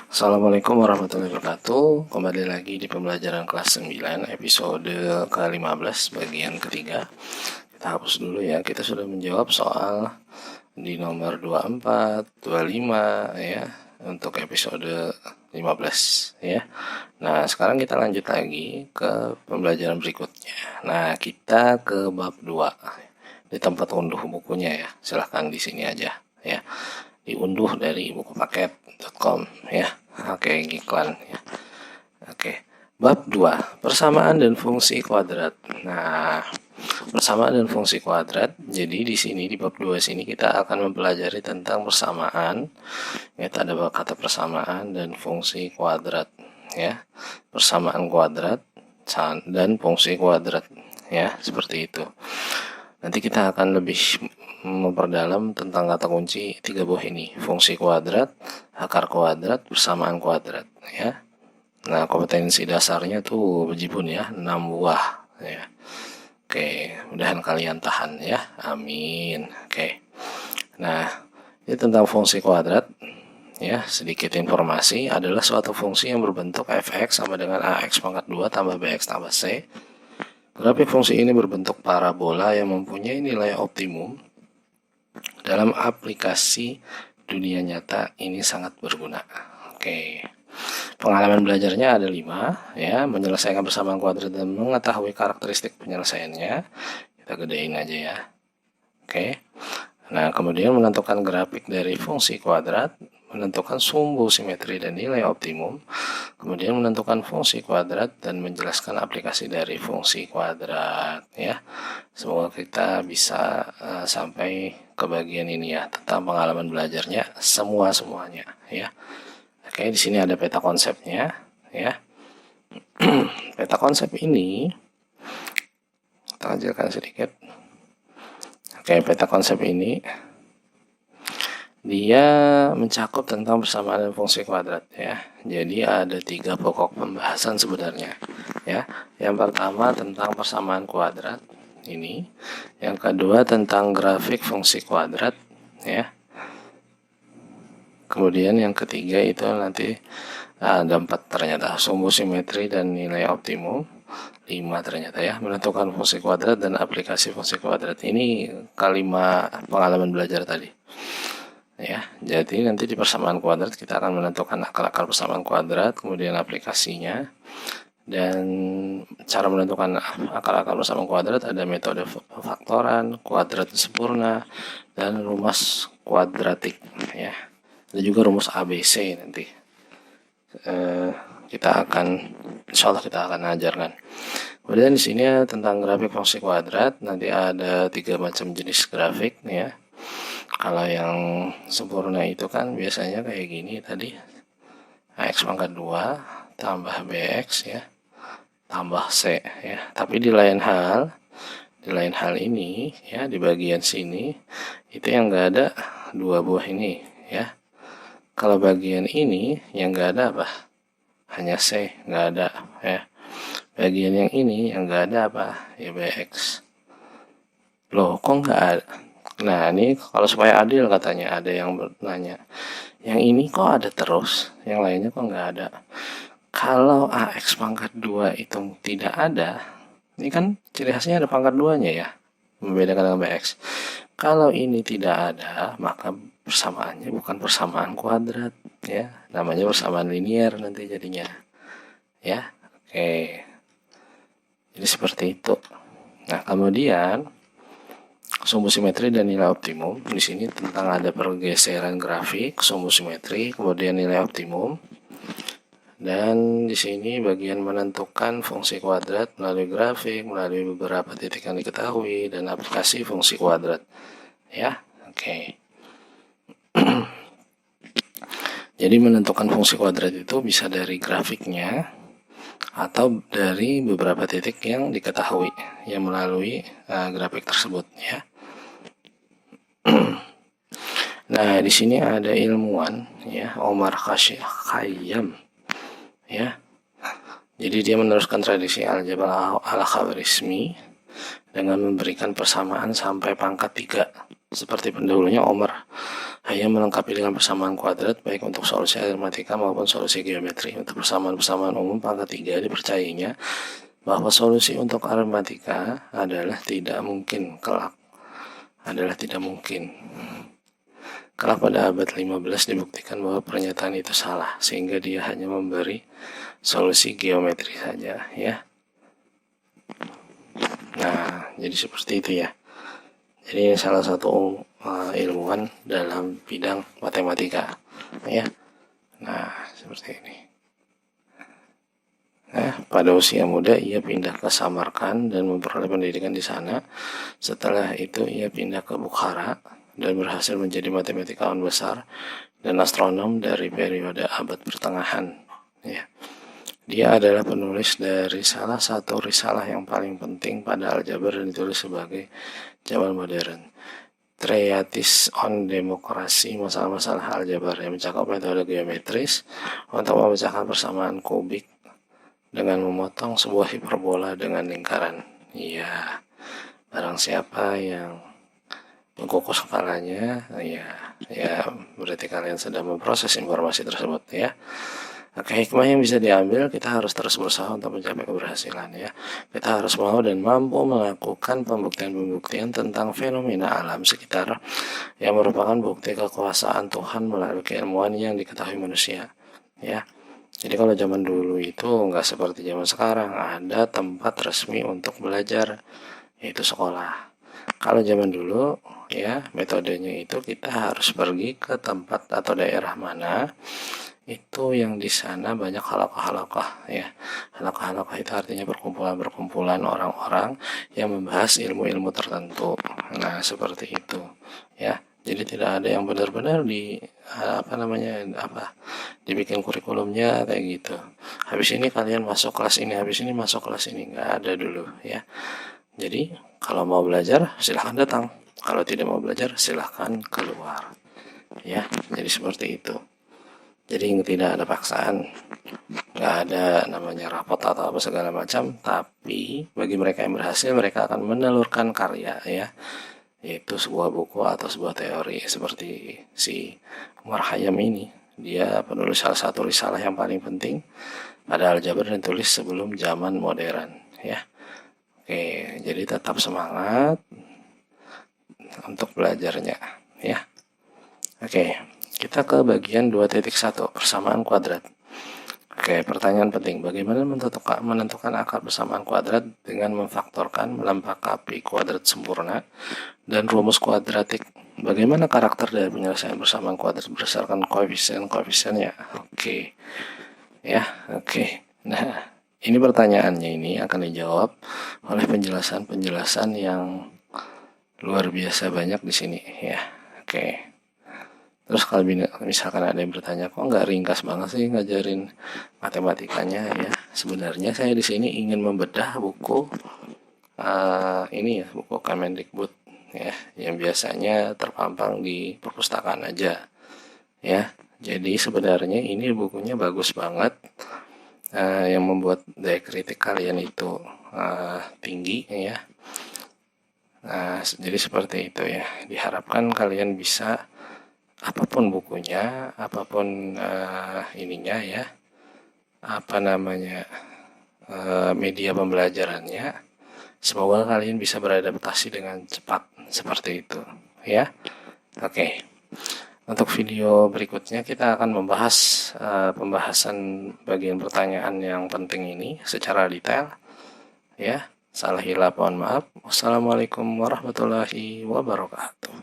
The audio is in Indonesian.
Assalamualaikum warahmatullahi wabarakatuh. Kembali lagi di pembelajaran kelas 9 episode ke-15 bagian ketiga. Kita hapus dulu ya. Kita sudah menjawab soal di nomor 24, 25 ya untuk episode 15 ya. Nah, sekarang kita lanjut lagi ke pembelajaran berikutnya. Nah, kita ke bab 2. Di tempat unduh bukunya ya. Silahkan di sini aja ya. Diunduh dari bukupaket.com ya. Oke, iklan ya. Oke. Bab 2, persamaan dan fungsi kuadrat. Nah, persamaan dan fungsi kuadrat. Jadi di sini di bab 2 sini kita akan mempelajari tentang persamaan. Ya, ada kata persamaan dan fungsi kuadrat ya. Persamaan kuadrat dan fungsi kuadrat ya, seperti itu. Nanti kita akan lebih memperdalam tentang kata kunci 3 buah ini, fungsi kuadrat, akar kuadrat, persamaan kuadrat ya. Nah, kompetensi dasarnya tuh bejibun ya, 6 buah ya. Oke, mudahan kalian tahan ya. Amin. Oke. Nah, ini tentang fungsi kuadrat ya, sedikit informasi adalah suatu fungsi yang berbentuk fx sama dengan ax pangkat 2 tambah bx tambah c. Grafik fungsi ini berbentuk parabola yang mempunyai nilai optimum. Dalam aplikasi dunia nyata ini sangat berguna. Oke. Pengalaman belajarnya ada 5 ya, menyelesaikan persamaan kuadrat dan mengetahui karakteristik penyelesaiannya. Kita gedein aja ya. Oke. Nah, kemudian menentukan grafik dari fungsi kuadrat, menentukan sumbu simetri dan nilai optimum, kemudian menentukan fungsi kuadrat dan menjelaskan aplikasi dari fungsi kuadrat ya. Semoga kita bisa sampai ke bagian ini ya, tentang pengalaman belajarnya semuanya ya. Oke, di sini ada peta konsepnya ya. Peta konsep ini kita ajarkan sedikit. Oke, peta konsep ini dia mencakup tentang persamaan dan fungsi kuadrat ya. Jadi ada 3 pokok pembahasan sebenarnya ya. Yang pertama tentang persamaan kuadrat ini, yang kedua tentang grafik fungsi kuadrat ya. Kemudian yang ketiga itu nanti ada 4 ternyata, sumbu simetri dan nilai optimum. 5 ternyata ya, menentukan fungsi kuadrat dan aplikasi fungsi kuadrat. Ini kelima pengalaman belajar tadi ya. Jadi nanti di persamaan kuadrat kita akan menentukan akar-akar persamaan kuadrat, kemudian aplikasinya, dan cara menentukan akar-akar persamaan kuadrat ada metode faktoran, kuadrat sempurna, dan rumus kuadratik ya. Ada juga rumus ABC nanti. Insya Allah kita akan ajarkan. Kemudian di sini tentang grafik fungsi kuadrat, nanti ada 3 macam jenis grafik ya. Kalau yang sempurna itu kan biasanya kayak gini tadi, ax pangkat 2 tambah bx ya, tambah c ya. Tapi di lain hal ini ya, di bagian sini itu yang enggak ada 2 buah ini ya. Kalau bagian ini yang enggak ada apa? Hanya C, enggak ada ya. Bagian yang ini yang enggak ada apa? Ya bx. Loh, kok enggak ada? Nah, ini kalau supaya adil katanya, ada yang bertanya, yang ini kok ada terus, yang lainnya kok enggak ada. Kalau ax pangkat 2 itu tidak ada, ini kan ciri khasnya ada pangkat 2-nya ya, membedakan dengan bx. Kalau ini tidak ada, maka persamaannya bukan persamaan kuadrat ya, namanya persamaan linear nanti jadinya ya. Oke, jadi seperti itu. Nah, kemudian sumbu simetri dan nilai optimum. Di sini tentang ada pergeseran grafik, sumbu simetri, kemudian nilai optimum. Dan di sini bagian menentukan fungsi kuadrat melalui grafik, melalui beberapa titik yang diketahui, dan aplikasi fungsi kuadrat ya. Oke. Jadi menentukan fungsi kuadrat itu bisa dari grafiknya atau dari beberapa titik yang diketahui yang melalui grafik tersebut ya. Nah, di sini ada ilmuwan ya, Omar Khayyam ya. Jadi dia meneruskan tradisi aljabar al-Khawarizmi dengan memberikan persamaan sampai pangkat 3 seperti pendahulunya Omar hanya melengkapi dengan persamaan kuadrat baik untuk solusi aritmatika maupun solusi geometri. Untuk persamaan-persamaan umum pangkat 3 dipercayainya bahwa solusi untuk aritmatika adalah tidak mungkin kelak. Kelak pada abad 15 dibuktikan bahwa pernyataan itu salah, sehingga dia hanya memberi solusi geometri saja, ya. Nah, jadi seperti itu ya. Jadi salah satu ilmuwan dalam bidang matematika, ya. Nah, seperti ini. Nah, pada usia muda ia pindah ke Samarkand dan memperoleh pendidikan di sana. Setelah itu ia pindah ke Bukhara dan berhasil menjadi matematikawan besar dan astronom dari periode abad pertengahan. Ya. Dia adalah penulis dari salah satu risalah yang paling penting pada aljabar dan ditulis sebagai zaman modern. Treatise on Demokrasi, masalah-masalah aljabar yang mencakup metode geometris untuk memecahkan persamaan kubik dengan memotong sebuah hiperbola dengan lingkaran. Ya, barang siapa yang mengkukus kepalanya, ya berarti kalian sedang memproses informasi tersebut, ya. Oke, hikmah yang bisa diambil, kita harus terus berusaha untuk mencapai keberhasilan, ya. Kita harus mau dan mampu melakukan pembuktian-pembuktian tentang fenomena alam sekitar yang merupakan bukti kekuasaan Tuhan melalui keilmuan yang diketahui manusia, ya. Jadi kalau zaman dulu itu nggak seperti zaman sekarang, ada tempat resmi untuk belajar, yaitu sekolah. Kalau zaman dulu, ya metodenya itu kita harus pergi ke tempat atau daerah mana itu yang di sana banyak halaqah-halaqah, ya. Halaqah-halaqah itu artinya perkumpulan-perkumpulan orang-orang yang membahas ilmu-ilmu tertentu. Nah, seperti itu, ya. Jadi tidak ada yang benar-benar dibikin kurikulumnya kayak gitu. Habis ini kalian masuk kelas ini, habis ini masuk kelas ini, nggak ada dulu, ya. Jadi kalau mau belajar silahkan datang, kalau tidak mau belajar silahkan keluar, ya. Jadi seperti itu. Jadi tidak ada paksaan, nggak ada namanya rapot atau apa segala macam. Tapi bagi mereka yang berhasil, mereka akan menelurkan karya, ya, yaitu sebuah buku atau sebuah teori. Seperti si Umar Khayyam ini, dia penulis salah satu risalah yang paling penting pada aljabar dan tulis sebelum zaman modern, ya. Oke, jadi tetap semangat untuk belajarnya, ya. Oke, kita ke bagian 2.1, persamaan kuadrat. Oke, pertanyaan penting. Bagaimana menentukan akar persamaan kuadrat dengan memfaktorkan, melengkapi kuadrat sempurna, dan rumus kuadratik? Bagaimana karakter dari penyelesaian persamaan kuadrat berdasarkan koefisien-koefisiennya? Oke, ya, oke. Nah, ini pertanyaannya ini akan dijawab oleh penjelasan-penjelasan yang luar biasa banyak di sini, ya. Oke. Terus kalau misalkan ada yang bertanya, kok nggak ringkas banget sih ngajarin matematikanya, ya. Sebenarnya saya di sini ingin membedah buku ini, ya, buku Kemendikbud, ya, yang biasanya terpampang di perpustakaan aja, ya. Jadi sebenarnya ini bukunya bagus banget, yang membuat daya kritik kalian itu tinggi, ya. Nah, jadi seperti itu, ya. Diharapkan kalian bisa, apapun bukunya, apapun ininya, ya, media pembelajarannya, semoga kalian bisa beradaptasi dengan cepat seperti itu, ya. Oke. Untuk video berikutnya kita akan membahas pembahasan bagian pertanyaan yang penting ini secara detail, ya. Salah hilaf mohon maaf. Wassalamualaikum warahmatullahi wabarakatuh.